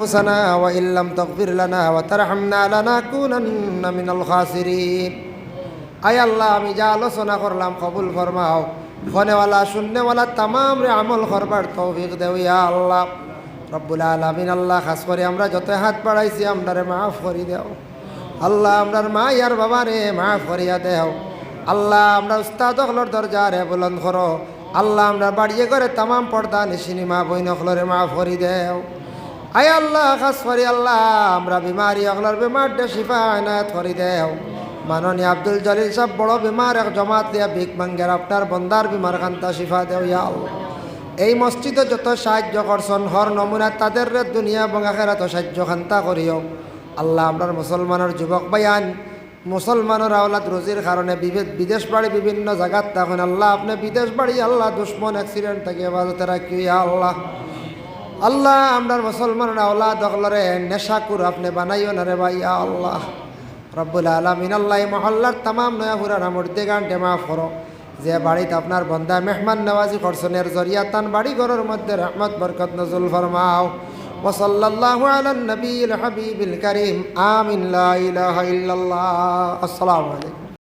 أنفسنا وإن لم تغفر لنا وترحمنا لنكونن من الخاسرين আয় আল্লাহ আমি যা আলোচনা করলাম কবুল ফরমাও ফনেওয়ালা শুননেওয়ালা তামাম রে আমল করবার তৌফিক দেও ইয়া আল্লাহ রব্বুল আলামিন। আল্লাহ খাস করে আমরা যত হাত বাড়াইছি আমরারে মাফ করি দেও আল্লাহ। আমরার মা ইয়ার বাবা রে মাফ করিয়া দেও আল্লাহ। আমরা উস্তাদ হলর দরজা রে বুলন্দ করো আল্লাহ। আমরা বাড়িয়ে করে তামাম পর্দা নিশিনি মা বইন হলরে মাফ করি দেও আয় আল্লাহ। খাস করি আল্লাহ আমরা বিমারি হলর বিমারটা শিফা আয়নাত করি দেও। মাননীয় আব্দুল জলিল সাহেব বড় বিমার এক জমাত দিয়া ভিক মাঙ্গের আপনার বন্দার বিমার খান্তা শিফা দেও ইয়া আল্লাহ। এই মসজিদে যত সাহায্য করছেন হর নমুনা তাদের দুনিয়া এবং আখিরাতে সাহায্য খান্তা করিও আল্লাহ। আপনার মুসলমানের যুবক বায়ান মুসলমানের আওলাদ রুজির কারণে বিদেশ বাড়ি বিভিন্ন জায়গাত তখন আল্লাহ আপনি বিদেশ বাড়ি আল্লাহ দুশ্মন অ্যাক্সিডেন্ট থেকে হেফাজতে রাখি ইয়া আল্লাহ। আল্লাহ আপনার মুসলমানের আওলাদ দখলরে নেশাকুর আপনি বানাইও না রে ভাই ইয়া আল্লাহ রব্বুল আলামিন। আল্লাহ মহল্লার তামাম নয়াপুরার মূর্তি গানটে মাফ করো। যে বাড়িতে আপনার বন্দা মেহমান নওয়াজি করছনের জরিয়া তান বাড়ি ঘরের মধ্যে রহমত বরকত নজুল ফরমাও। ওয়াসাল্লাল্লাহু আলান নবিয়িল হাবিবিল কারীম আমিন লা ইলাহা ইল্লাল্লাহ। আসসালামু আলাইকুম।